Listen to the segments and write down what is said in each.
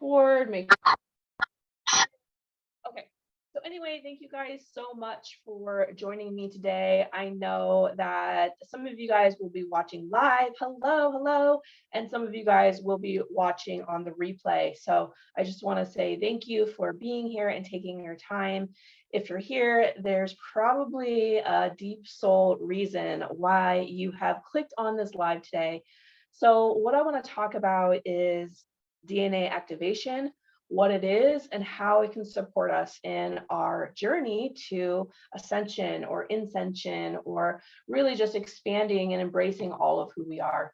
board, make okay. So anyway, thank you guys so much for joining me today. I know that some of you guys will be watching live. Hello, hello. And some of you guys will be watching on the replay. So I just want to say thank you for being here and taking your time. If you're here, there's probably a deep soul reason why you have clicked on this live today. So what I want to talk about is DNA activation, what it is, and how it can support us in our journey to ascension or ascension, or really just expanding and embracing all of who we are.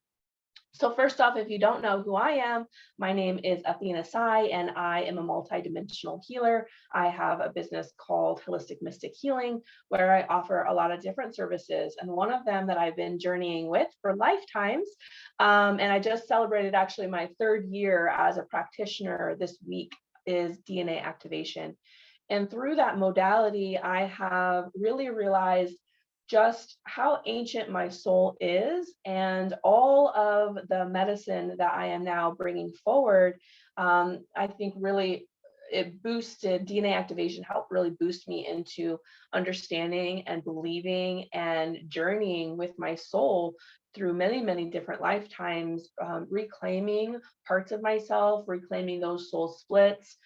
So first off, if you don't know who I am, my name is Athena Seye, and I am a multidimensional healer. I have a business called Holistic Mystic Healing, where I offer a lot of different services. And one of them that I've been journeying with for lifetimes, and I just celebrated actually my 3rd year as a practitioner this week, is DNA activation. And through that modality, I have really realized just how ancient my soul is, and all of the medicine that I am now bringing forward. I think really it boosted DNA activation, helped really boost me into understanding and believing and journeying with my soul through many, many different lifetimes, reclaiming parts of myself, reclaiming those soul splits,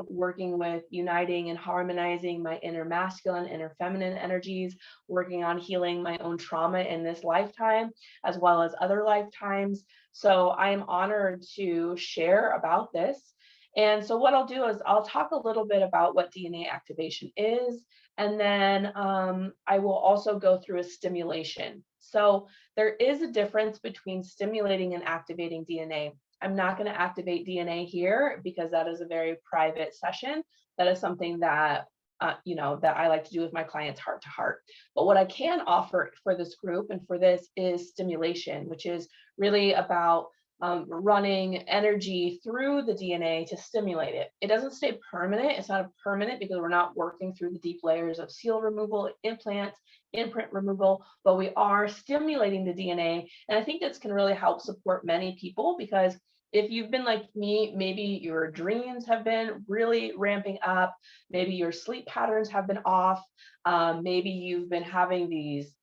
working with uniting and harmonizing my inner masculine, inner feminine energies, working on healing my own trauma in this lifetime, as well as other lifetimes. So I am honored to share about this. And so what I'll do is I'll talk a little bit about what DNA activation is, and then I will also go through a stimulation. So there is a difference between stimulating and activating DNA. I'm not going to activate DNA here because that is a very private session. That is something that that I like to do with my clients heart to heart. But what I can offer for this group and for this is stimulation, which is really about running energy through the DNA to stimulate it. It doesn't stay permanent. It's not a permanent because we're not working through the deep layers of seal removal, implants, imprint removal, but we are stimulating the DNA. And I think this can really help support many people, because if you've been like me, maybe your dreams have been really ramping up, maybe your sleep patterns have been off, maybe you've been having these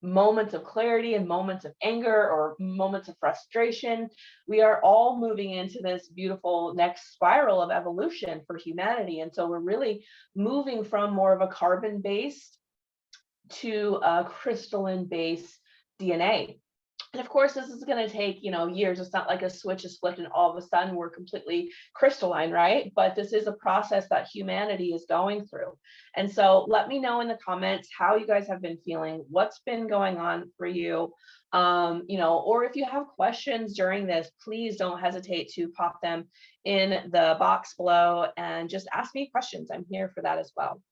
moments of clarity and moments of anger or moments of frustration. We are all moving into this beautiful next spiral of evolution for humanity. And so we're really moving from more of a carbon-based to a crystalline-based DNA. And of course, this is going to take, years. It's not like a switch is flipped and all of a sudden we're completely crystalline, right? But this is a process that humanity is going through. And so let me know in the comments how you guys have been feeling, what's been going on for you, or if you have questions during this, please don't hesitate to pop them in the box below and just ask me questions. I'm here for that as well.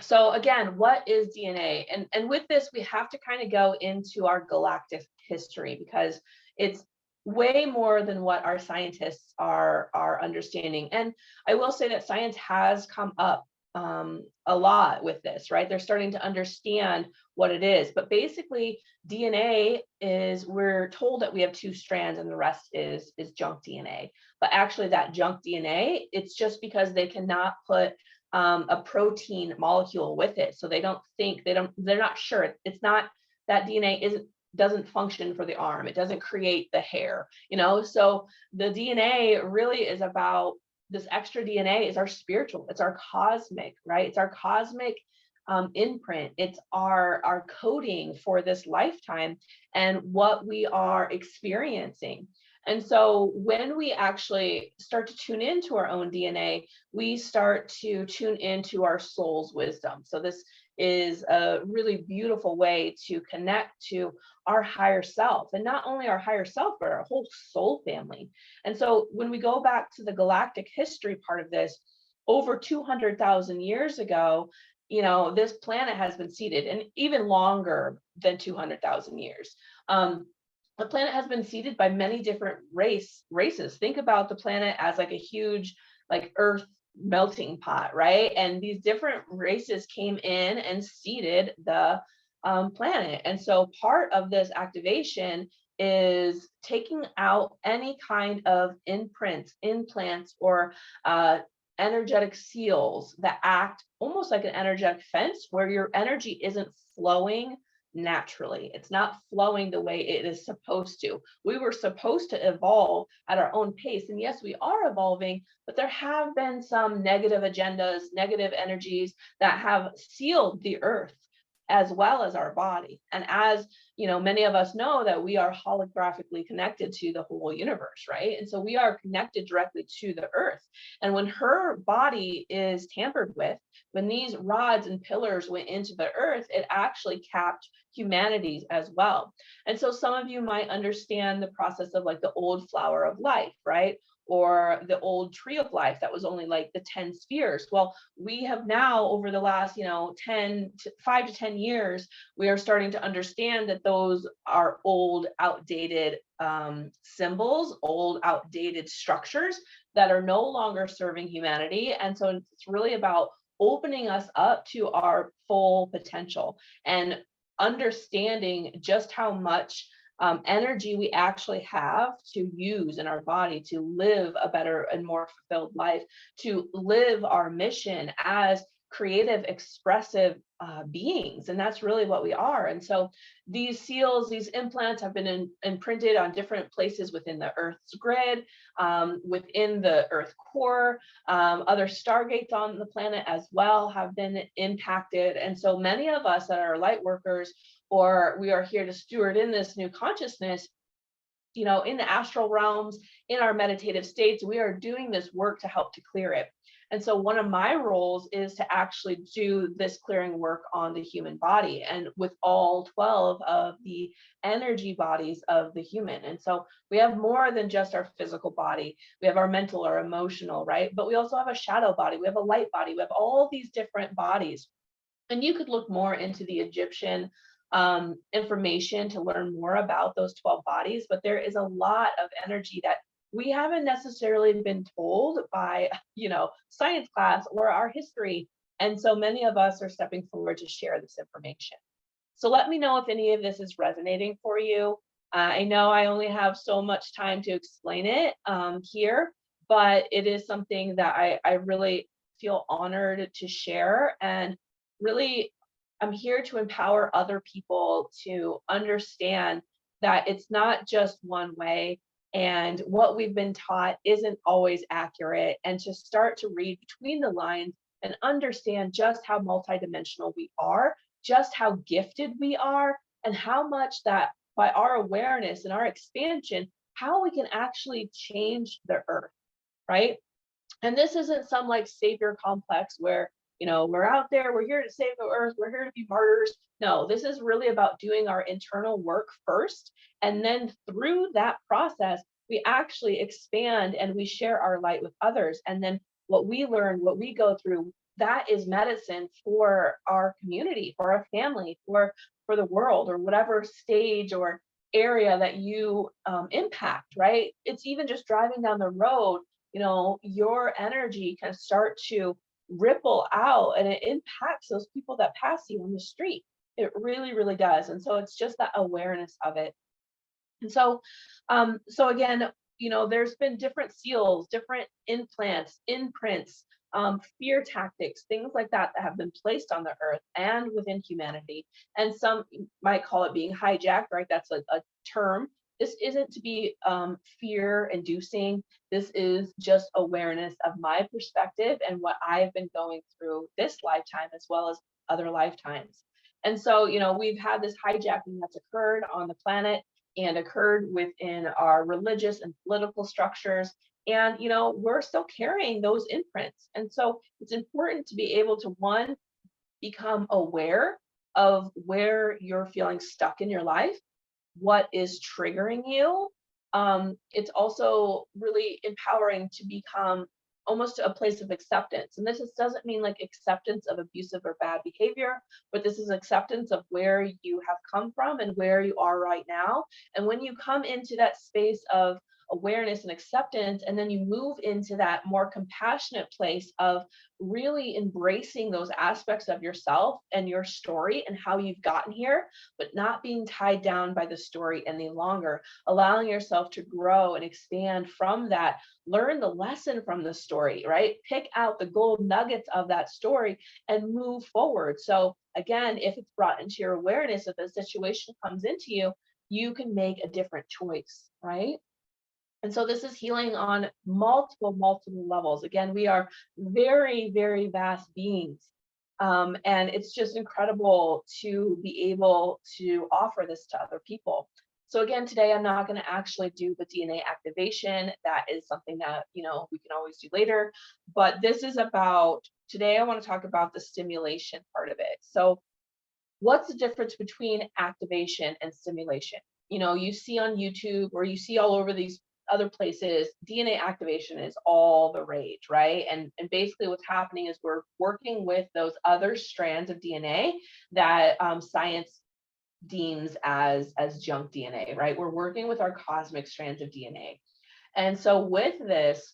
So again, what is DNA? And with this, we have to kind of go into our galactic history, because it's way more than what our scientists are understanding. And I will say that science has come up a lot with this, right? They're starting to understand what it is. But basically, DNA is, we're told that we have 2 strands and the rest is junk DNA. But actually that junk DNA, it's just because they cannot put a protein molecule with it. So they're not sure. It's not that DNA doesn't function for the arm. It doesn't create the hair, so the DNA really is about this extra DNA is our spiritual, it's our cosmic, right? It's our cosmic imprint. It's our coding for this lifetime and what we are experiencing. And so when we actually start to tune into our own DNA, we start to tune into our soul's wisdom. So this is a really beautiful way to connect to our higher self, and not only our higher self, but our whole soul family. And so when we go back to the galactic history part of this, over 200,000 years ago, this planet has been seeded, and even longer than 200,000 years. The planet has been seeded by many different races. Think about the planet as like a huge, like Earth melting pot, right? And these different races came in and seeded the planet. And so part of this activation is taking out any kind of imprints, implants, or energetic seals that act almost like an energetic fence where your energy isn't flowing naturally. It's not flowing the way it is supposed to. We were supposed to evolve at our own pace. And yes, we are evolving, but there have been some negative agendas, negative energies that have sealed the earth as well as our body. And as many of us know that we are holographically connected to the whole universe, right? And so we are connected directly to the earth. And when her body is tampered with, when these rods and pillars went into the earth, it actually capped humanity's as well. And so some of you might understand the process of like the old flower of life, right? Or the old tree of life that was only like the 10 spheres. Well, we have now over the last 5 to 10 years, we are starting to understand that those are old, outdated symbols, old, outdated structures that are no longer serving humanity. And so it's really about opening us up to our full potential and understanding just how much energy we actually have to use in our body to live a better and more fulfilled life, to live our mission as creative, expressive beings. And that's really what we are. And so these seals, these implants have been imprinted on different places within the Earth's grid, within the Earth core. Other stargates on the planet as well have been impacted. And so many of us that are light workers, or we are here to steward in this new consciousness, in the astral realms, in our meditative states, we are doing this work to help to clear it. And so one of my roles is to actually do this clearing work on the human body and with all 12 of the energy bodies of the human. And so we have more than just our physical body. We have our mental, our emotional, right? But we also have a shadow body. We have a light body. We have all these different bodies. And you could look more into the Egyptian information to learn more about those 12 bodies, but there is a lot of energy that we haven't necessarily been told by, science class or our history. And so many of us are stepping forward to share this information. So let me know if any of this is resonating for you. I know I only have so much time to explain it here, but it is something that I really feel honored to share. And really, I'm here to empower other people to understand that it's not just one way, and what we've been taught isn't always accurate, and to start to read between the lines and understand just how multidimensional we are, just how gifted we are, and how much that by our awareness and our expansion, how we can actually change the earth, right? And this isn't some like savior complex where we're out there, we're here to save the earth, we're here to be martyrs. No, this is really about doing our internal work first. And then through that process, we actually expand and we share our light with others. And then what we learn, what we go through, that is medicine for our community, for our family, for the world, or whatever stage or area that you impact, right? It's even just driving down the road, your energy can start to ripple out and it impacts those people that pass you on the street. It really, really does. And so it's just that awareness of it. And so, so again, there's been different seals, different implants, imprints, fear tactics, things like that that have been placed on the earth and within humanity. And some might call it being hijacked, right? That's a term. This isn't to be fear inducing. This is just awareness of my perspective and what I've been going through this lifetime as well as other lifetimes. And so, we've had this hijacking that's occurred on the planet and occurred within our religious and political structures. And, we're still carrying those imprints. And so it's important to be able to, one, become aware of where you're feeling stuck in your life, what is triggering you. It's also really empowering to become almost a place of acceptance. And doesn't mean like acceptance of abusive or bad behavior, but this is acceptance of where you have come from and where you are right now. And when you come into that space of awareness and acceptance, and then you move into that more compassionate place of really embracing those aspects of yourself and your story and how you've gotten here, but not being tied down by the story any longer, allowing yourself to grow and expand from that, learn the lesson from the story, right? Pick out the gold nuggets of that story and move forward. So again, if it's brought into your awareness, if a situation comes into you, you can make a different choice, right? And so this is healing on multiple levels. Again, we are very, very vast beings. And it's just incredible to be able to offer this to other people. So again, today I'm not going to actually do the DNA activation. That is something that, we can always do later. But this is about, today I want to talk about the stimulation part of it. So what's the difference between activation and stimulation? You see on YouTube or you see all over these other places, DNA activation is all the rage, right? And basically what's happening is we're working with those other strands of DNA that science deems as junk DNA, right? We're working with our cosmic strands of DNA. And so with this,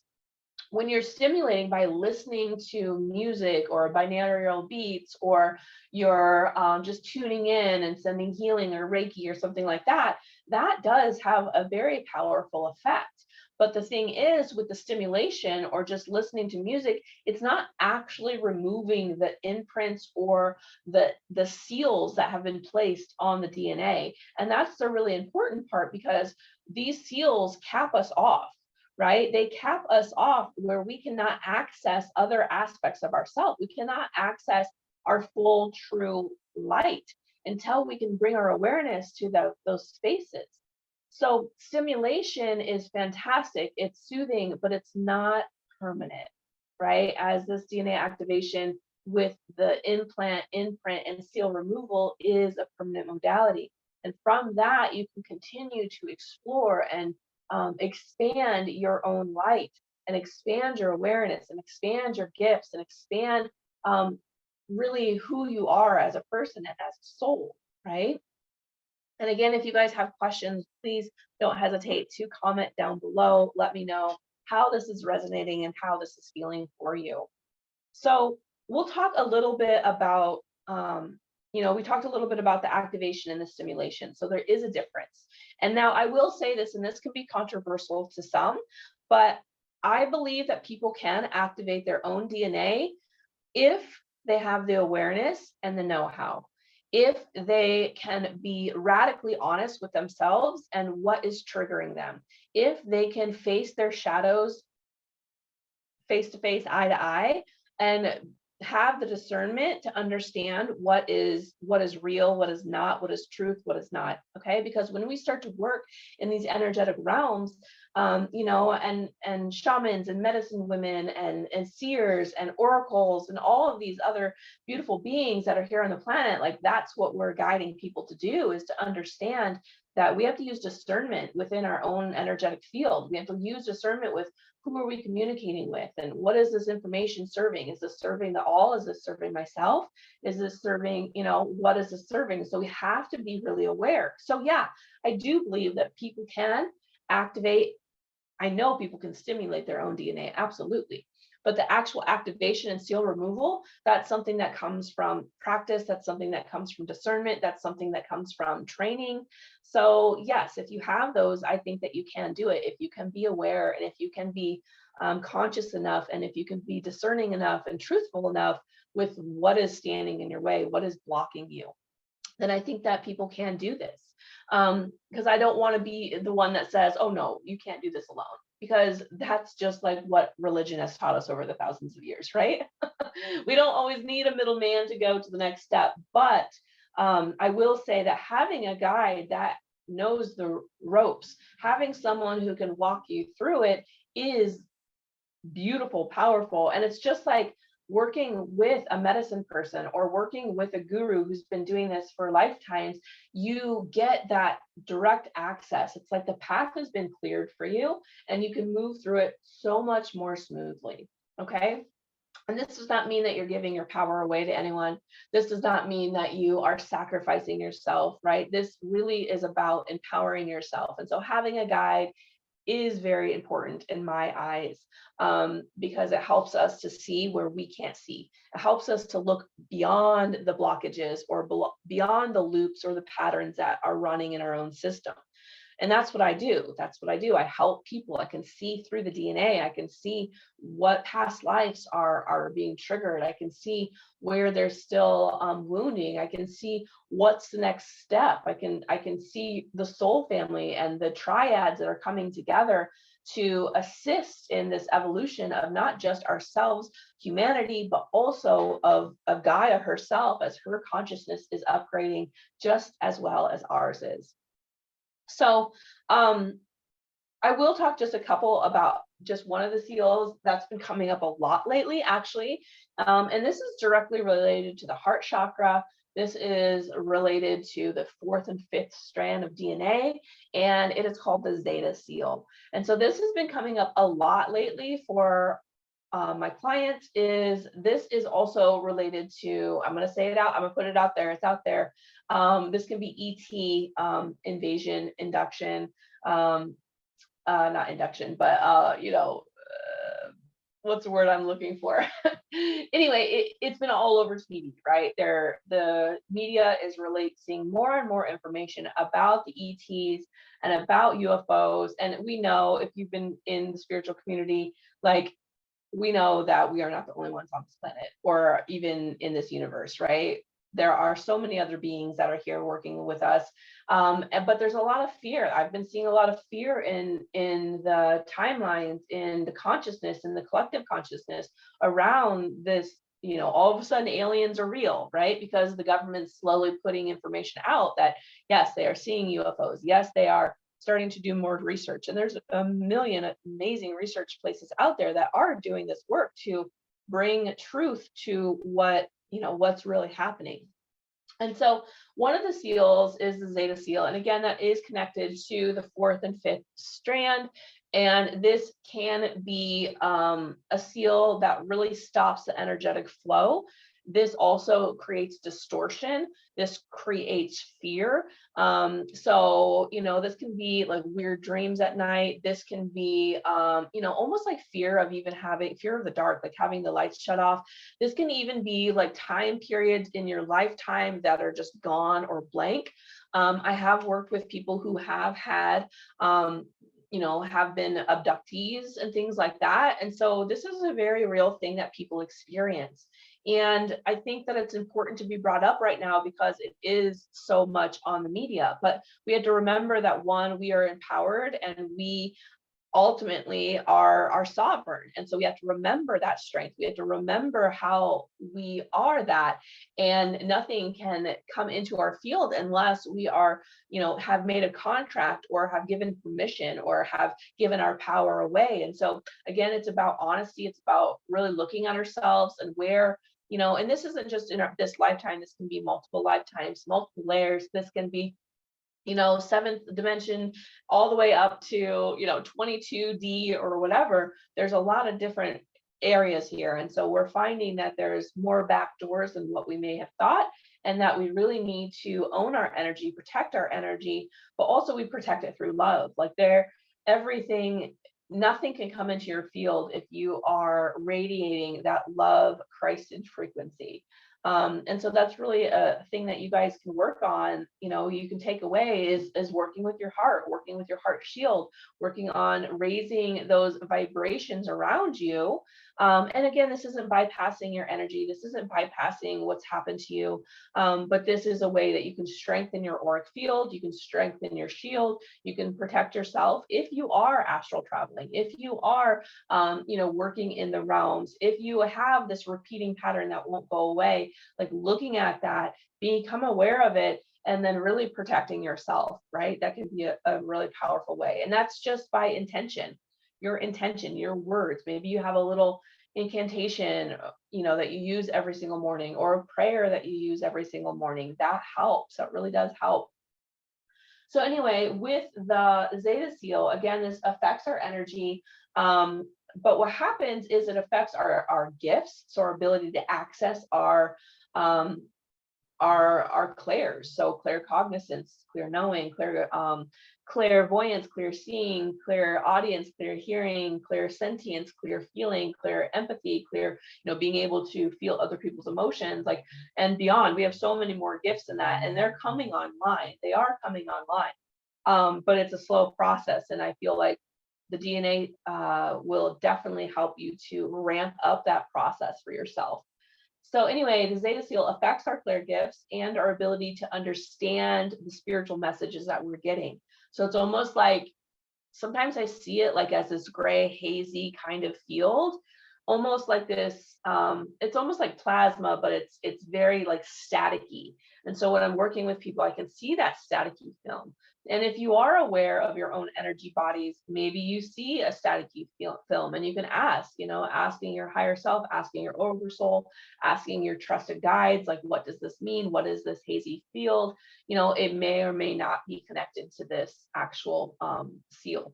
when you're stimulating by listening to music or binaural beats, or you're just tuning in and sending healing or Reiki or something like that, that does have a very powerful effect. But the thing is, with the stimulation or just listening to music, it's not actually removing the imprints or the seals that have been placed on the DNA. And that's the really important part, because these seals cap us off, right? They cap us off where we cannot access other aspects of ourselves. We cannot access our full true light until we can bring our awareness to those spaces. So stimulation is fantastic. It's soothing, but it's not permanent, right? As this DNA activation with the implant, imprint, and seal removal is a permanent modality. And from that, you can continue to explore and expand your own light, and expand your awareness, and expand your gifts, and expand really who you are as a person and as a soul, right? And again, if you guys have questions, please don't hesitate to comment down below. Let me know how this is resonating and how this is feeling for you. So we'll talk a little bit about, we talked a little bit about the activation and the stimulation. So there is a difference. And now I will say this, and this can be controversial to some, but I believe that people can activate their own DNA if they have the awareness and the know-how, if they can be radically honest with themselves and what is triggering them, if they can face their shadows face to face, eye to eye, and have the discernment to understand what is real, what is not, what is truth, what is not. Okay, because when we start to work in these energetic realms, and shamans and medicine women and seers and oracles and all of these other beautiful beings that are here on the planet, like that's what we're guiding people to do, is to understand that we have to use discernment within our own energetic field. We have to use discernment with who are we communicating with, and what is this information serving? Is this serving the all? Is this serving myself? Is this serving, what is this serving? So we have to be really aware. So yeah, I do believe that people can activate. I know people can stimulate their own DNA, absolutely. But the actual activation and seal removal, that's something that comes from practice. That's something that comes from discernment. That's something that comes from training. So yes, if you have those, I think that you can do it. If you can be aware, and if you can be conscious enough, and if you can be discerning enough and truthful enough with what is standing in your way, what is blocking you, then I think that people can do this. Because I don't want to be the one that says, oh no, you can't do this alone, because that's just like what religion has taught us over the thousands of years, right? We don't always need a middleman to go to the next step. But I will say that having a guide that knows the ropes, having someone who can walk you through it, is beautiful, powerful. And it's just like working with a medicine person or working with a guru who's been doing this for lifetimes. You get that direct access. It's like the path has been cleared for you, and you can move through it so much more smoothly. Okay. And this does not mean that you're giving your power away to anyone. This does not mean that you are sacrificing yourself, right? This really is about empowering yourself. And so having a guide is very important in my eyes, because it helps us to see where we can't see. It helps us to look beyond the blockages or beyond the loops or the patterns that are running in our own system. And that's what I do. That's what I do. I help people. I can see through the DNA. I can see what past lives are being triggered. I can see where there's still wounding. I can see what's the next step. I can see the soul family and the triads that are coming together to assist in this evolution of not just ourselves, humanity, but also of Gaia herself, as her consciousness is upgrading just as well as ours is. So I will talk just a couple about just one of the seals that's been coming up a lot lately, actually. And this is directly related to the heart chakra. This is related to the 4th and 5th strand of DNA, and it is called the Zeta seal. And so this has been coming up a lot lately for my clients. This is also related to, I'm going to say it out, I'm going to put it out there, it's out there. This can be ET, invasion, induction, not induction, but what's the word I'm looking for? Anyway, it's been all over TV, right? The media is releasing more and more information about the ETs and about UFOs. And we know, if you've been in the spiritual community, like, we know that we are not the only ones on this planet or even in this universe, right? There are so many other beings that are here working with us. But there's a lot of fear. I've been seeing a lot of fear in the timelines, in the consciousness, in the collective consciousness around this, all of a sudden aliens are real, right? Because the government's slowly putting information out that, yes, they are seeing UFOs. Yes, they are starting to do more research. And there's a million amazing research places out there that are doing this work to bring truth to what's really happening. And so one of the seals is the Zeta seal. And again, that is connected to the 4th and 5th strand. And this can be a seal that really stops the energetic flow. This also creates distortion. This creates fear. So, this can be like weird dreams at night. This can be, almost like fear of the dark, like having the lights shut off. This can even be like time periods in your lifetime that are just gone or blank. I have worked with people who have had, have been abductees and things like that. And so this is a very real thing that people experience. And I think that it's important to be brought up right now because it is so much on the media. But we have to remember that, one, we are empowered and we ultimately are sovereign. And so we have to remember that strength. We have to remember how we are that, and nothing can come into our field unless we are, have made a contract or have given permission or have given our power away. And so again, it's about honesty. It's about really looking at ourselves and where, and this isn't just in this lifetime. This can be multiple lifetimes, multiple layers. This can be 7th dimension all the way up to 22D or whatever. There's a lot of different areas here, and so we're finding that there's more back doors than what we may have thought, and that we really need to own our energy, protect our energy, but also we protect it through love. Like nothing can come into your field if you are radiating that love Christ frequency. And so that's really a thing that you guys can work on, you can take away is working with your heart, working with your heart shield, working on raising those vibrations around you. And again, this isn't bypassing your energy. This isn't bypassing what's happened to you. But this is a way that you can strengthen your auric field. You can strengthen your shield. You can protect yourself if you are astral traveling, if you are, working in the realms, if you have this repeating pattern that won't go away, like looking at that, become aware of it, and then really protecting yourself, right? That can be a really powerful way. And that's just by intention, your words. Maybe you have a little incantation, that you use every single morning, or a prayer that you use every single morning. That helps. That really does help. So anyway, with the Zeta seal, again, this affects our energy. But what happens is it affects our gifts, so our ability to access our clairs, so claircognizance, clear knowing, clairvoyance, clear seeing, clear audience, clear hearing, clear sentience, clear feeling, clear empathy, clear, being able to feel other people's emotions, like, and beyond. We have so many more gifts in that, and they're coming online. They are coming online. But it's a slow process. And I feel like the DNA will definitely help you to ramp up that process for yourself. So anyway, the Zeta Seal affects our clear gifts and our ability to understand the spiritual messages that we're getting. So it's almost like, sometimes I see it like as this gray, hazy kind of field, almost like this, it's almost like plasma, but it's very like staticky. And so when I'm working with people, I can see that staticky film. And if you are aware of your own energy bodies, maybe you see a staticky film, and you can ask, asking your higher self, asking your oversoul, asking your trusted guides, like, what does this mean? What is this hazy field? It may or may not be connected to this actual seal.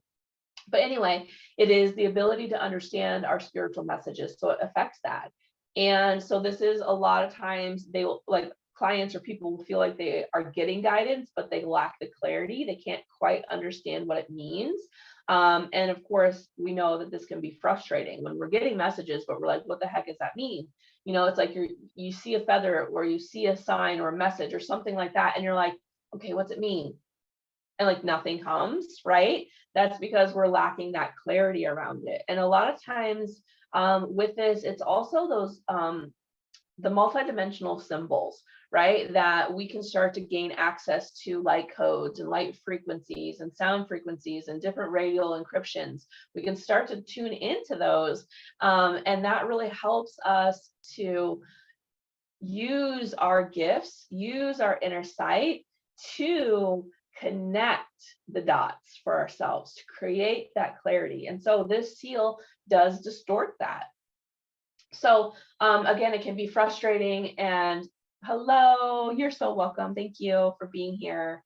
But anyway, it is the ability to understand our spiritual messages. So it affects that. And so this is, a lot of times they will, like, clients or people will feel like they are getting guidance, but they lack the clarity. They can't quite understand what it means. And of course, we know that this can be frustrating when we're getting messages, but we're like, what the heck does that mean? It's like you see a feather, or you see a sign or a message or something like that, and you're like, okay, what's it mean? And like nothing comes, right? That's because we're lacking that clarity around it. And a lot of times with this, it's also those the multidimensional symbols, right? That we can start to gain access to light codes and light frequencies and sound frequencies and different radial encryptions. We can start to tune into those. And that really helps us to use our gifts, use our inner sight to connect the dots for ourselves, to create that clarity. And so this seal does distort that. So again, it can be frustrating. And hello, you're so welcome. Thank you for being here.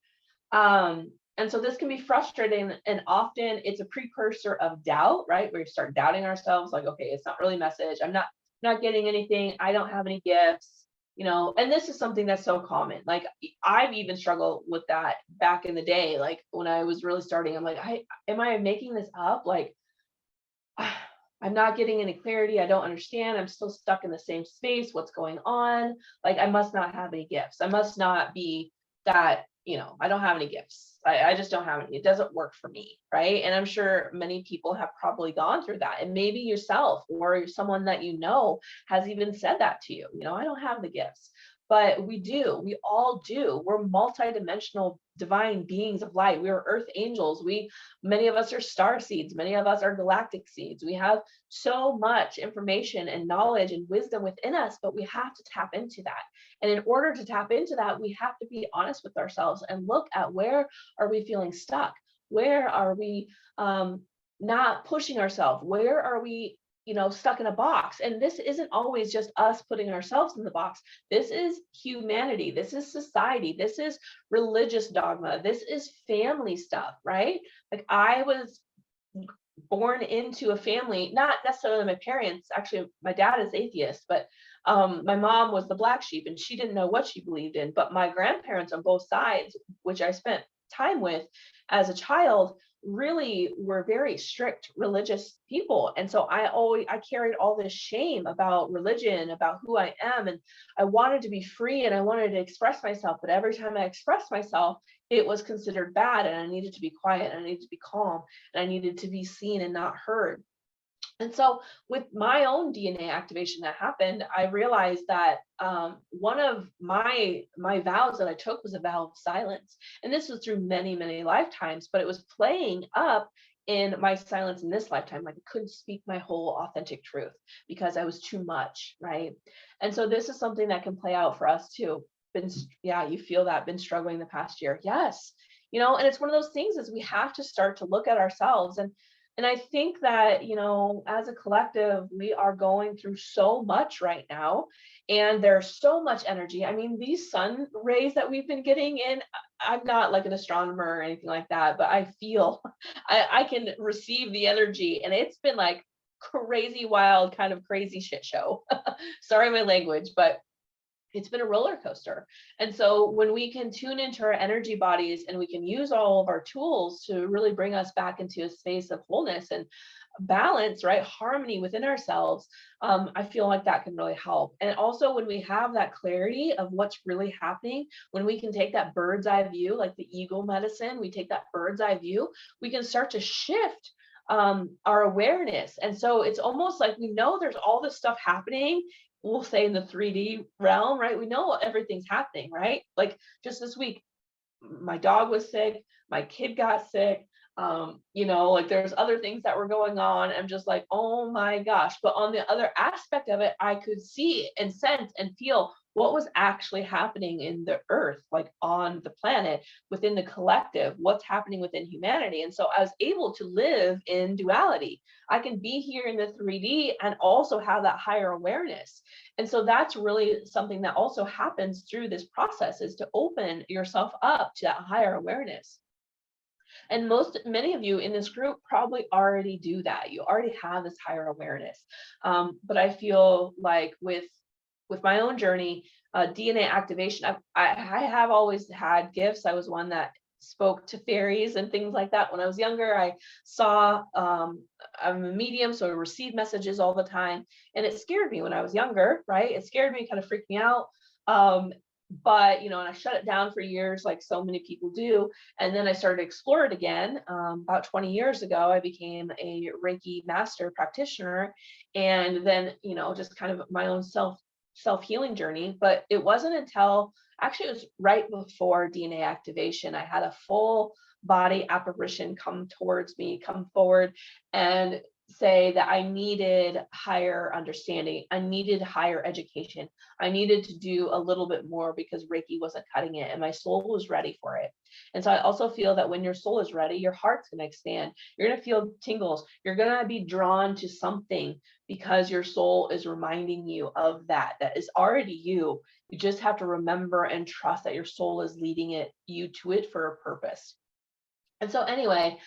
And so this can be frustrating, and often it's a precursor of doubt, right? Where we start doubting ourselves, like, okay, it's not really a message. I'm not getting anything. I don't have any gifts. And this is something that's so common. Like, I've even struggled with that back in the day. Like, when I was really starting, I'm like, am I making this up? Like, I'm not getting any clarity. I don't understand. I'm still stuck in the same space. What's going on? Like, I must not have any gifts. I must not be that, I don't have any gifts. I just don't have any. It doesn't work for me, right? And I'm sure many people have probably gone through that. And maybe yourself or someone that has even said that to you. I don't have the gifts. But we do. We all do. We're multidimensional divine beings of light. We are earth angels. Many of us are star seeds. Many of us are galactic seeds. We have so much information and knowledge and wisdom within us, but we have to tap into that. And in order to tap into that, we have to be honest with ourselves and look at, where are we feeling stuck? Where are we not pushing ourselves? Where are we stuck in a box? And this isn't always just us putting ourselves in the box. This is humanity. This is society. This is religious dogma. This is family stuff, right? Like, I was born into a family, not necessarily my parents. Actually, my dad is atheist, but my mom was the black sheep, and she didn't know what she believed in. But my grandparents on both sides, which I spent time with as a child, really were very strict religious people. And so I carried all this shame about religion, about who I am, and I wanted to be free and I wanted to express myself. But every time I expressed myself, it was considered bad, and I needed to be quiet, and I needed to be calm, and I needed to be seen and not heard. And so with my own DNA activation that happened, I realized that one of my vows that I took was a vow of silence. And this was through many, many lifetimes, but it was playing up in my silence in this lifetime. Like, I couldn't speak my whole authentic truth because I was too much, right? And so this is something that can play out for us too. You feel that, been struggling the past year. Yes. And it's one of those things, is we have to start to look at ourselves. And I think that, as a collective, we are going through so much right now, and there's so much energy. I mean, these sun rays that we've been getting in, I'm not like an astronomer or anything like that, but I feel I can receive the energy, and it's been like crazy, wild, kind of crazy shit show. Sorry, my language, but it's been a roller coaster. And so when we can tune into our energy bodies and we can use all of our tools to really bring us back into a space of wholeness and balance, right? Harmony within ourselves, I feel like that can really help. And also when we have that clarity of what's really happening, when we can take that bird's eye view, like the eagle medicine, we take that bird's eye view, we can start to shift our awareness. And so it's almost like we know there's all this stuff happening, we'll say in the 3D realm, right? We know everything's happening, right? Like just this week, my dog was sick, my kid got sick, like there's other things that were going on. I'm just like, oh my gosh. But on the other aspect of it, I could see and sense and feel what was actually happening in the earth, like on the planet, within the collective, what's happening within humanity. And so I was able to live in duality. I can be here in the 3D and also have that higher awareness. And so that's really something that also happens through this process, is to open yourself up to that higher awareness. And many of you in this group probably already do that. You already have this higher awareness. But I feel like with my own journey, DNA activation, I have always had gifts. I was one that spoke to fairies and things like that. When I was younger, I saw, I'm a medium, so I received messages all the time. And it scared me when I was younger, right? It scared me, kind of freaked me out. But and I shut it down for years, like so many people do. And then I started to explore it again. About 20 years ago, I became a Reiki Master Practitioner, and then just kind of my own self-healing journey. But it wasn't until, actually it was right before DNA activation, I had a full body apparition come towards me, come forward, and say that I needed higher understanding, I needed higher education, I needed to do a little bit more because Reiki wasn't cutting it and my soul was ready for it. And so I also feel that when your soul is ready, your heart's going to expand. You're going to feel tingles. You're going to be drawn to something because your soul is reminding you of that is already you. You just have to remember and trust that your soul is leading you to it for a purpose. And so anyway,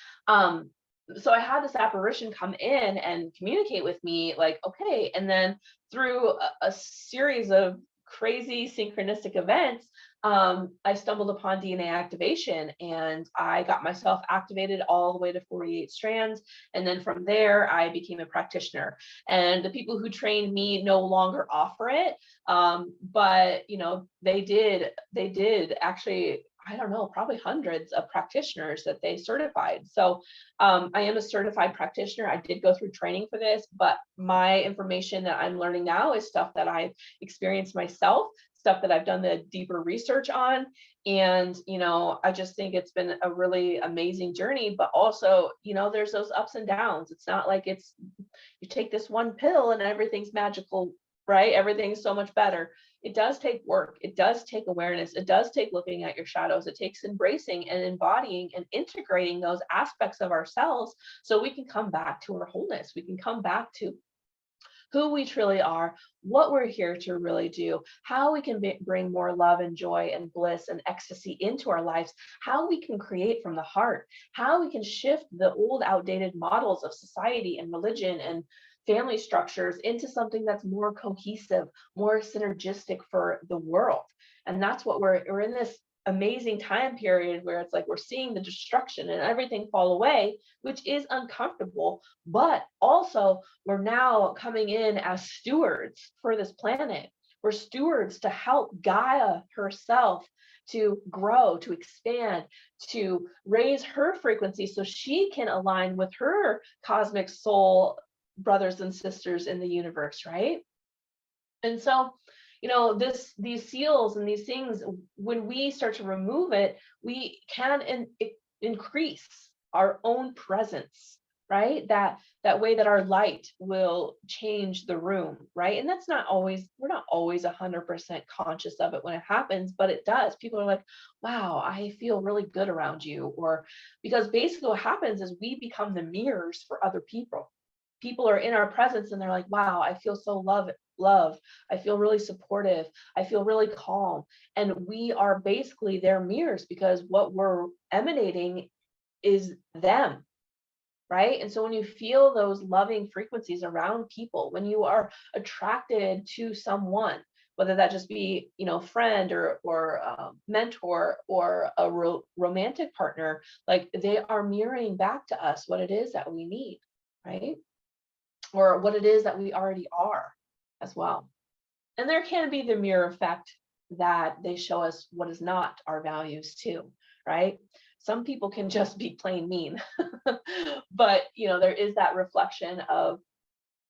so I had this apparition come in and communicate with me, like, okay. And then through a series of crazy synchronistic events, I stumbled upon DNA activation, and I got myself activated all the way to 48 strands. And then from there, I became a practitioner. And the people who trained me no longer offer it. But they did actually, I don't know, probably hundreds of practitioners that they certified. So I am a certified practitioner. I did go through training for this, but my information that I'm learning now is stuff that I've experienced myself, stuff that I've done the deeper research on. And, I just think it's been a really amazing journey, but also, there's those ups and downs. It's not like you take this one pill and everything's magical, right? Everything's so much better. It does take work. It does take awareness. It does take looking at your shadows. It takes embracing and embodying and integrating those aspects of ourselves so we can come back to our wholeness. We can come back to who we truly are, what we're here to really do, how we can bring more love and joy and bliss and ecstasy into our lives, how we can create from the heart, how we can shift the old outdated models of society and religion and family structures into something that's more cohesive, more synergistic for the world. And that's what we're in this amazing time period where it's like we're seeing the destruction and everything fall away, which is uncomfortable, but also we're now coming in as stewards for this planet. We're stewards to help Gaia herself to grow, to expand, to raise her frequency so she can align with her cosmic soul brothers and sisters in the universe, right? And so, these seals and these things, when we start to remove it, we can increase our own presence, right? That way that our light will change the room, right? And that's not always, we're not always 100% conscious of it when it happens, but it does. People are like, wow, I feel really good around you. Or because basically what happens is we become the mirrors for other people. People are in our presence and they're like, wow, I feel so love. I feel really supportive. I feel really calm. And we are basically their mirrors because what we're emanating is them, right? And so when you feel those loving frequencies around people, when you are attracted to someone, whether that just be, friend or mentor or a romantic partner, like they are mirroring back to us what it is that we need, right? Or what it is that we already are as well. And there can be the mirror effect that they show us what is not our values too, right? Some people can just be plain mean, but there is that reflection of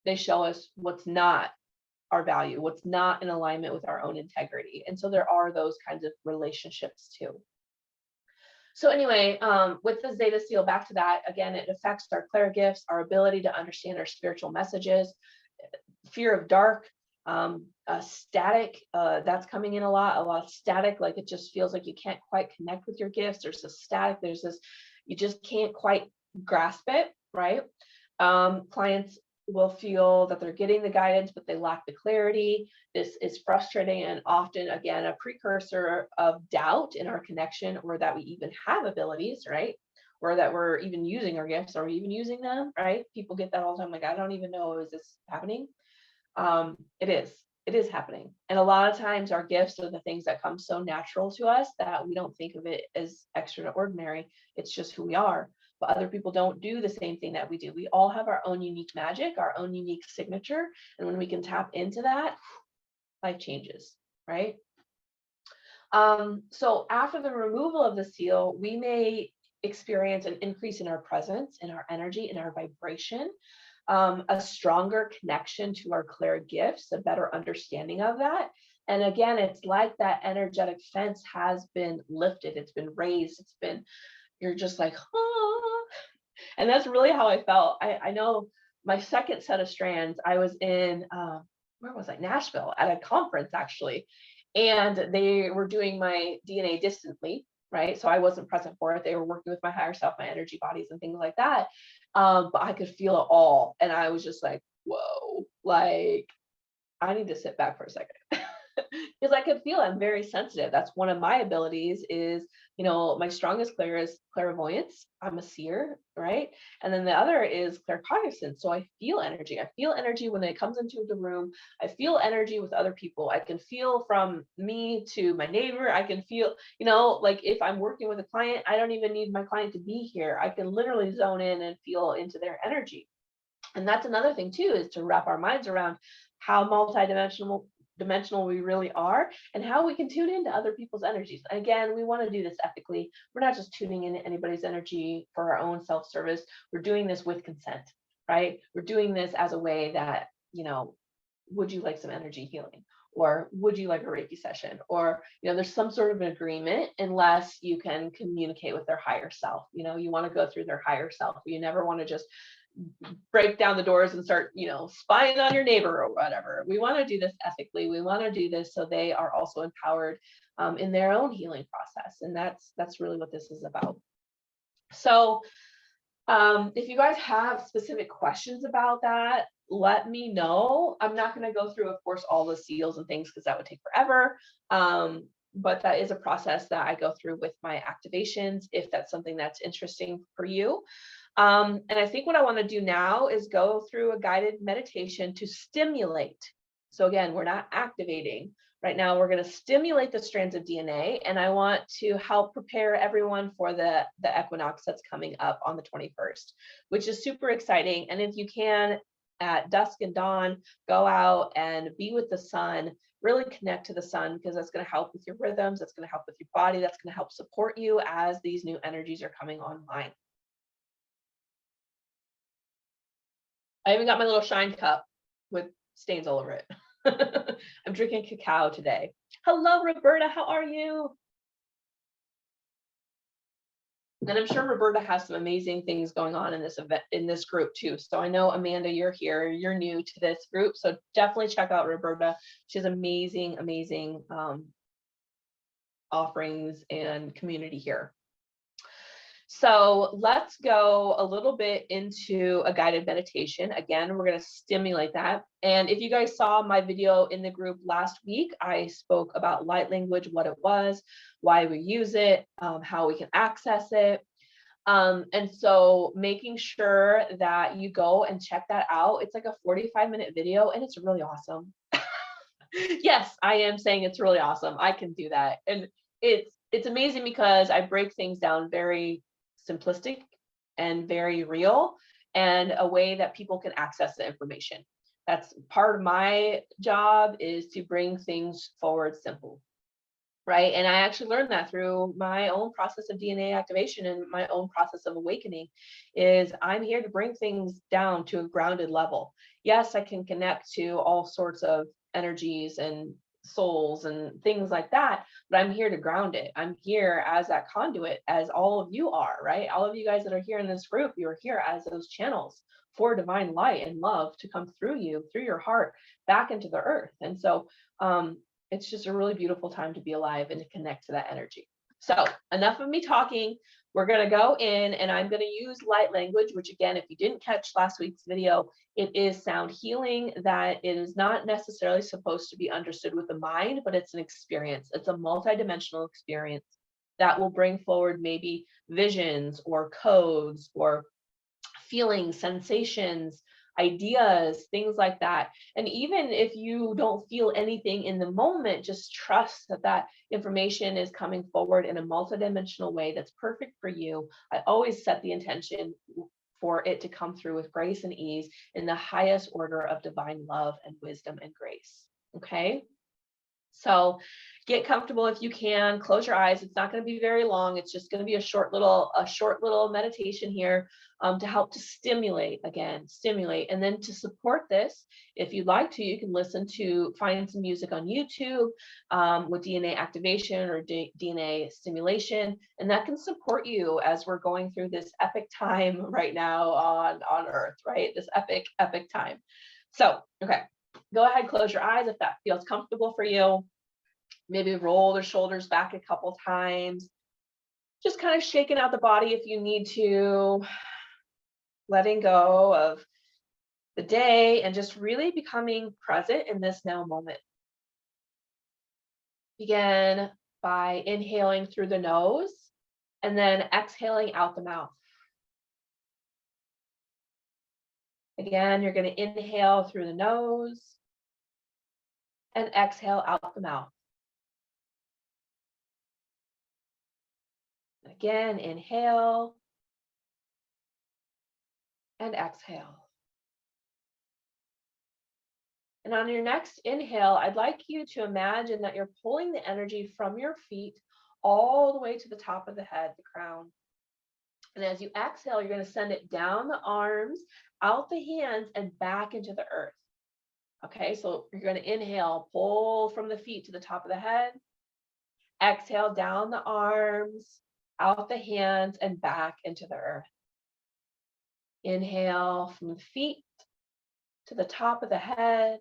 they show us what's not our value, what's not in alignment with our own integrity. And so there are those kinds of relationships too. So anyway, with the Zeta seal, back to that, again, it affects our clair gifts, our ability to understand our spiritual messages, fear of dark, static, that's coming in a lot of static, like it just feels like you can't quite connect with your gifts. There's this static, there's this, you just can't quite grasp it, right? Clients will feel that they're getting the guidance, but they lack the clarity. This is frustrating and often, again, a precursor of doubt in our connection, or that we even have abilities, right? Or that we're even using our gifts, or even using them, right? People get that all the time, like, I don't even know, is this happening? It is happening. And a lot of times our gifts are the things that come so natural to us that we don't think of it as extraordinary. It's just who we are. But other people don't do the same thing that we do. We all have our own unique magic, our own unique signature. And when we can tap into that, life changes, right? So after the removal of the seal, we may experience an increase in our presence, in our energy, in our vibration, a stronger connection to our clair gifts, a better understanding of that. And again, it's like that energetic fence has been lifted, it's been raised, you're just like, oh. And that's really how I felt. I know my second set of strands, I was in, where was I? Nashville at a conference actually. And they were doing my DNA distantly, right? So I wasn't present for it. They were working with my higher self, my energy bodies and things like that. But I could feel it all. And I was just like, whoa, like I need to sit back for a second. Because I could feel I'm very sensitive. That's one of my abilities is, my strongest clair is clairvoyance. I'm a seer, right? And then the other is claircognizance. So I feel energy. I feel energy when it comes into the room. I feel energy with other people. I can feel from me to my neighbor. I can feel, like if I'm working with a client, I don't even need my client to be here. I can literally zone in and feel into their energy. And that's another thing too, is to wrap our minds around how multidimensional we really are and how we can tune into other people's energies. Again, we want to do this ethically. We're not just tuning into anybody's energy for our own self-service. We're doing this with consent, right? We're doing this as a way that, would you like some energy healing? Or would you like a Reiki session? Or, there's some sort of an agreement, unless you can communicate with their higher self. You want to go through their higher self. You never want to just break down the doors and start, spying on your neighbor or whatever. We want to do this ethically. We want to do this so they are also empowered in their own healing process. And that's really what this is about. So if you guys have specific questions about that, let me know. I'm not going to go through, of course, all the seals and things because that would take forever. But that is a process that I go through with my activations, if that's something that's interesting for you. And I think what I want to do now is go through a guided meditation to stimulate. So again, we're not activating. Right now, we're going to stimulate the strands of DNA, and I want to help prepare everyone for the equinox that's coming up on the 21st, which is super exciting. And if you can, at dusk and dawn, go out and be with the sun, really connect to the sun, because that's going to help with your rhythms, that's going to help with your body, that's going to help support you as these new energies are coming online. I even got my little shine cup with stains all over it. I'm drinking cacao today. Hello, Roberta. How are you? And I'm sure Roberta has some amazing things going on in this event, in this group too. So I know, Amanda, you're here. You're new to this group. So definitely check out Roberta. She has amazing, amazing offerings and community here. So let's go a little bit into a guided meditation. Again, we're going to stimulate that. And if you guys saw my video in the group last week, I spoke about light language, what it was, why we use it, how we can access it. And so making sure that you go and check that out. It's like a 45-minute video and it's really awesome. Yes, I am saying it's really awesome. I can do that. And it's amazing because I break things down very simplistic and very real, and a way that people can access the information. That's part of my job, is to bring things forward simple. Right. And I actually learned that through my own process of DNA activation and my own process of awakening, is I'm here to bring things down to a grounded level. Yes, I can connect to all sorts of energies and souls and things like that, but I'm here to ground it. I'm here as that conduit, as all of you are, right? All of you guys that are here in this group, you're here as those channels for divine light and love to come through you, through your heart, back into the earth. And so, it's just a really beautiful time to be alive and to connect to that energy. So enough of me talking. We're going to go in, and I'm going to use light language, which again, if you didn't catch last week's video, it is sound healing that it is not necessarily supposed to be understood with the mind, but it's an experience. It's a multidimensional experience that will bring forward maybe visions or codes or feelings, sensations, ideas, things like that. And even if you don't feel anything in the moment, just trust that that information is coming forward in a multidimensional way that's perfect for you. I always set the intention for it to come through with grace and ease in the highest order of divine love and wisdom and grace. Okay. So get comfortable if you can. Close your eyes. It's not going to be very long. It's just going to be a short little meditation here, to help to stimulate, and then to support this. If you'd like to, you can find some music on YouTube, with DNA activation or DNA stimulation, and that can support you as we're going through this epic time right now on Earth, right? This epic time. So, okay. Go ahead, close your eyes if that feels comfortable for you. Maybe roll the shoulders back a couple times. Just kind of shaking out the body if you need to, letting go of the day and just really becoming present in this now moment. Begin by inhaling through the nose and then exhaling out the mouth. Again, you're going to inhale through the nose and exhale out the mouth. Again, inhale and exhale. And on your next inhale, I'd like you to imagine that you're pulling the energy from your feet all the way to the top of the head, the crown. And as you exhale, you're going to send it down the arms, out the hands, and back into the earth. Okay, so you're going to inhale, pull from the feet to the top of the head. Exhale, down the arms, out the hands, and back into the earth. Inhale from the feet to the top of the head,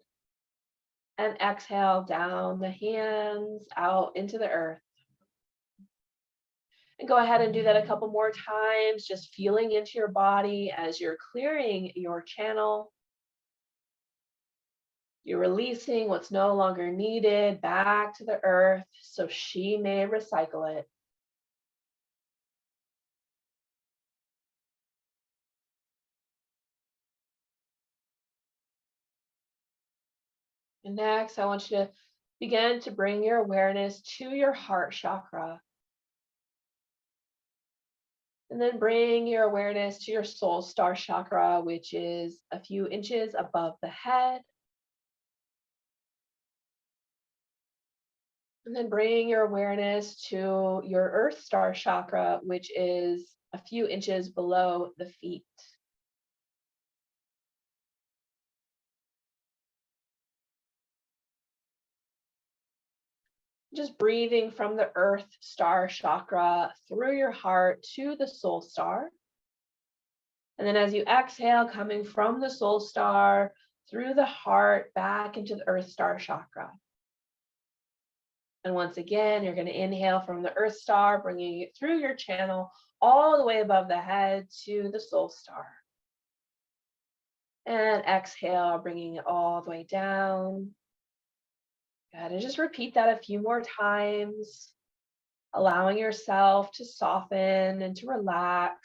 and exhale down the hands, out into the earth. And go ahead and do that a couple more times, just feeling into your body as you're clearing your channel. You're releasing what's no longer needed back to the earth so she may recycle it. And next, I want you to begin to bring your awareness to your heart chakra. And then bring your awareness to your soul star chakra, which is a few inches above the head. And then bring your awareness to your earth star chakra, which is a few inches below the feet. Just breathing from the earth star chakra through your heart to the soul star. And then as you exhale, coming from the soul star through the heart back into the earth star chakra. And once again, you're going to inhale from the earth star, bringing it through your channel all the way above the head to the soul star. And exhale, bringing it all the way down. Good. And just repeat that a few more times, allowing yourself to soften and to relax.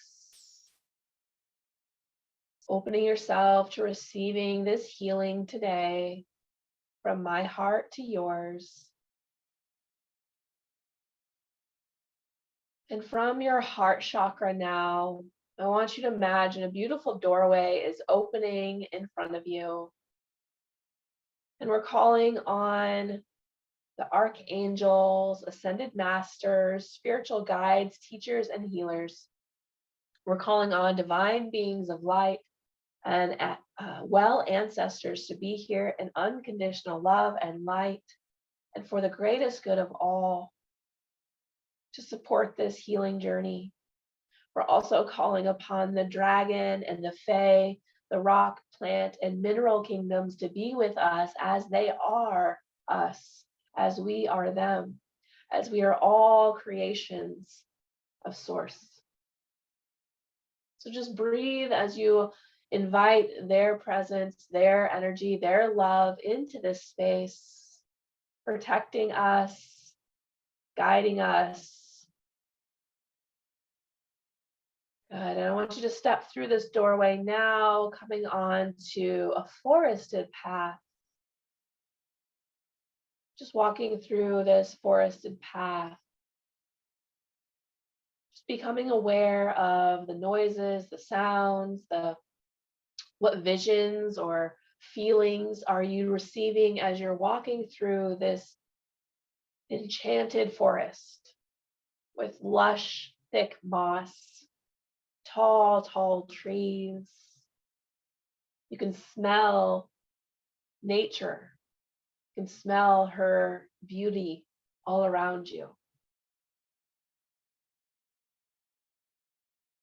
Opening yourself to receiving this healing today from my heart to yours. And from your heart chakra now, I want you to imagine a beautiful doorway is opening in front of you. And we're calling on the archangels, ascended masters, spiritual guides, teachers, and healers. We're calling on divine beings of light and well ancestors to be here in unconditional love and light, and for the greatest good of all, to support this healing journey. We're also calling upon the dragon and the fae, the rock, plant, and mineral kingdoms to be with us as they are us, as we are them, as we are all creations of Source. So just breathe as you invite their presence, their energy, their love into this space, protecting us, guiding us. Good. And I want you to step through this doorway now, coming on to a forested path. Just walking through this forested path. Just becoming aware of the noises, the sounds, what visions or feelings are you receiving as you're walking through this enchanted forest with lush, thick moss, tall trees. You can smell nature. You can smell her beauty all around you.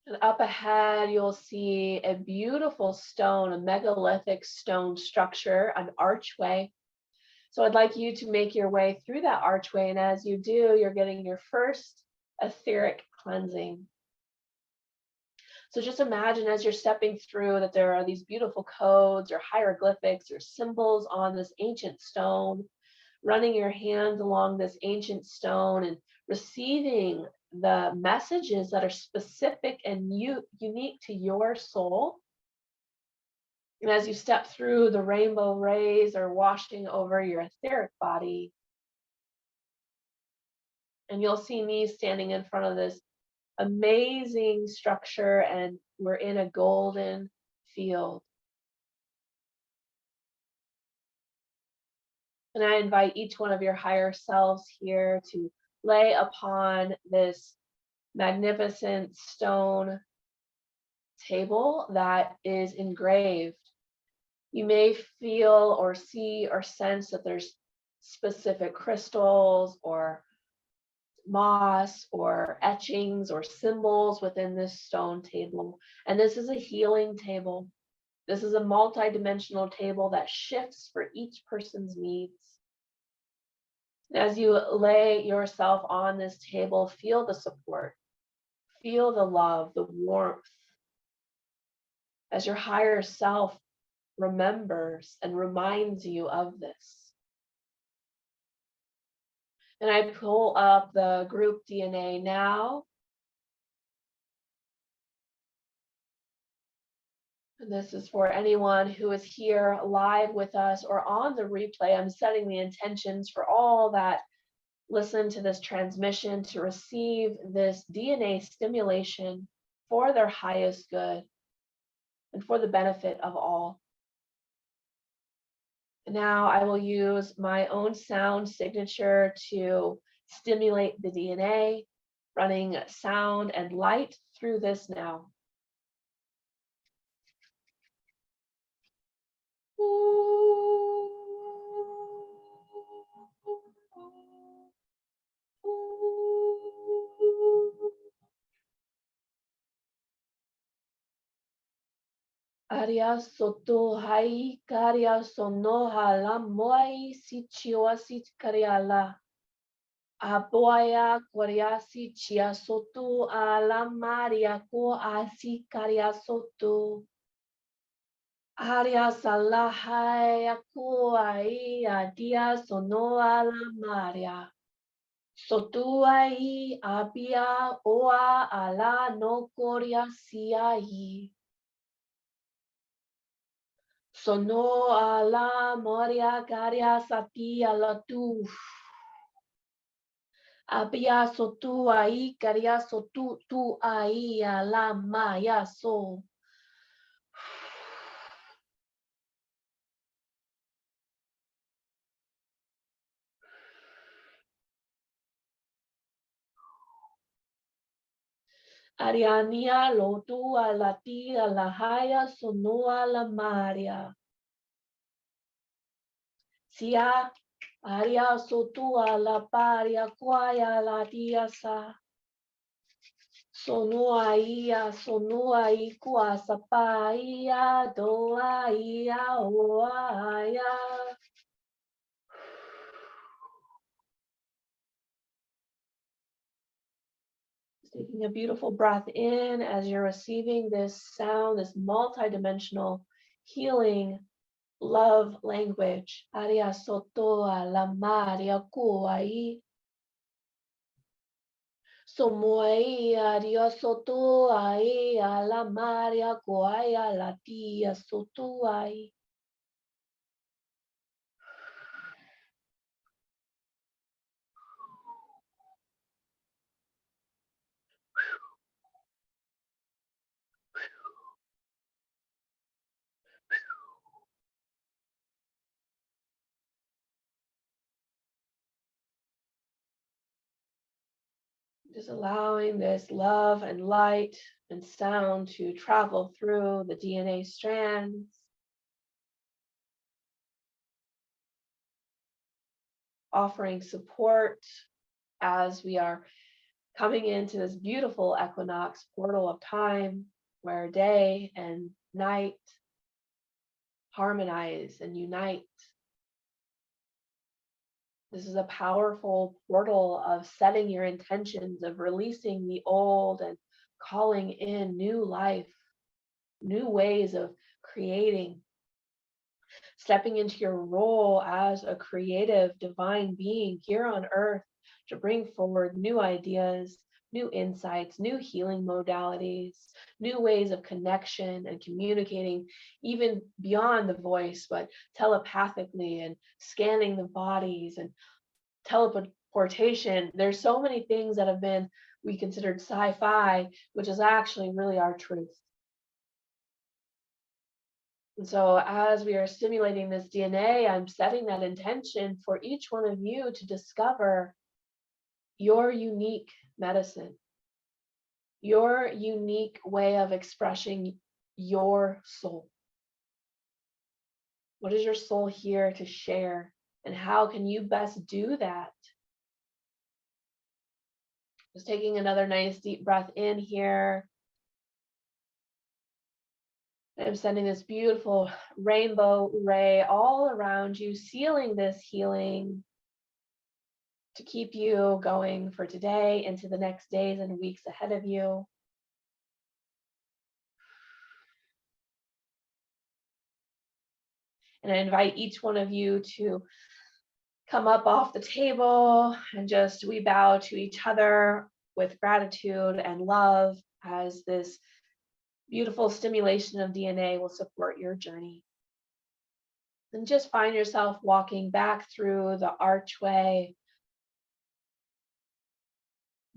And up ahead, you'll see a beautiful stone, a megalithic stone structure, an archway. So I'd like you to make your way through that archway. And as you do, you're getting your first etheric cleansing. So just imagine as you're stepping through that there are these beautiful codes or hieroglyphics or symbols on this ancient stone, running your hands along this ancient stone and receiving the messages that are specific and unique to your soul. And as you step through, the rainbow rays are washing over your etheric body. And you'll see me standing in front of this amazing structure, and we're in a golden field. And I invite each one of your higher selves here to lay upon this magnificent stone table that is engraved. You may feel or see or sense that there's specific crystals or moss or etchings or symbols within this stone table. And this is a healing table. This is a multi-dimensional table that shifts for each person's needs. As you lay yourself on this table, feel the support, feel the love, the warmth, as your higher self remembers and reminds you of this. And I pull up the group DNA now. And this is for anyone who is here live with us or on the replay. I'm setting the intentions for all that listen to this transmission to receive this DNA stimulation for their highest good and for the benefit of all. Now I will use my own sound signature to stimulate the DNA, running sound and light through this now. Arya soto hai karya sono hala moai si chiwa si karyala. Aboya koryasi chia soto ala maria ko asi karya soto. Arya salahai aku ai adia sono ala maria. Soto ai abia oa ala no koryasi ai. Sono ala moria garia satia latu. Abia sotu ai garia sotu tu ai la maya so. Ariania lotu alatia la haya sonua la maria. Sia aria sotua la paria quaya la diasa. Sonua i qua sapaia doa ia oaia. Taking a beautiful breath in as you're receiving this sound, this multidimensional healing love language. Aria sotoa la maria kuai. Somoai aria sotoa la maria kuai la tia sotoai. Just allowing this love and light and sound to travel through the DNA strands, offering support as we are coming into this beautiful equinox portal of time where day and night harmonize and unite. This is a powerful portal of setting your intentions, of releasing the old and calling in new life, new ways of creating, stepping into your role as a creative divine being here on earth to bring forward new ideas, new insights, new healing modalities, new ways of connection and communicating, even beyond the voice, but telepathically and scanning the bodies and teleportation. There's so many things that have been we considered sci-fi, which is actually really our truth. And so as we are stimulating this DNA, I'm setting that intention for each one of you to discover your unique medicine, your unique way of expressing your soul. What is your soul here to share? And how can you best do that? Just taking another nice deep breath in here. I'm sending this beautiful rainbow ray all around you, sealing this healing to keep you going for today into the next days and weeks ahead of you. And I invite each one of you to come up off the table and just we bow to each other with gratitude and love as this beautiful stimulation of DNA will support your journey. And just find yourself walking back through the archway,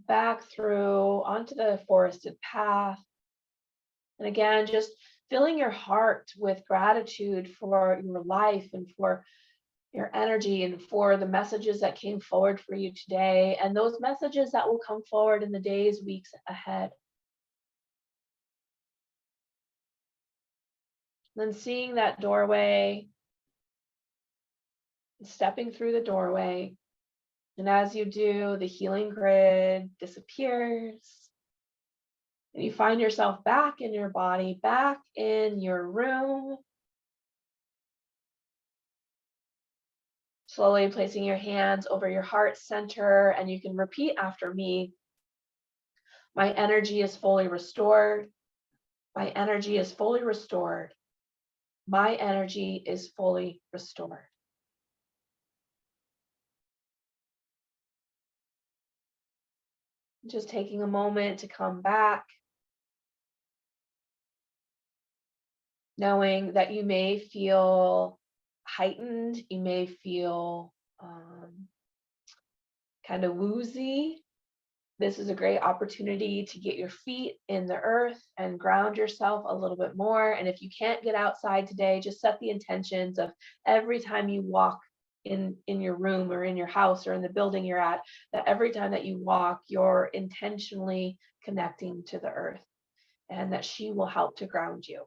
back through onto the forested path. And again, just filling your heart with gratitude for your life and for your energy and for the messages that came forward for you today and those messages that will come forward in the days, weeks ahead. Then seeing that doorway, stepping through the doorway, and as you do, the healing grid disappears. And you find yourself back in your body, back in your room. Slowly placing your hands over your heart center, and you can repeat after me. My energy is fully restored. My energy is fully restored. My energy is fully restored. Just taking a moment to come back, knowing that you may feel heightened. You may feel kind of woozy. This is a great opportunity to get your feet in the earth and ground yourself a little bit more. And if you can't get outside today, just set the intentions of every time you walk in your room or in your house or in the building you're at, that every time that you walk, you're intentionally connecting to the earth and that she will help to ground you.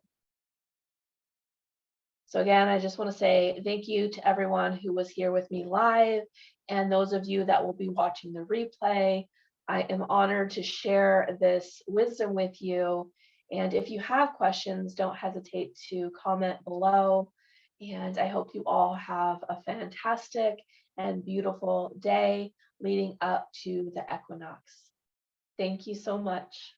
So again, I just want to say thank you to everyone who was here with me live and those of you that will be watching the replay. I am honored to share this wisdom with you. And if you have questions, don't hesitate to comment below. And I hope you all have a fantastic and beautiful day leading up to the equinox. Thank you so much.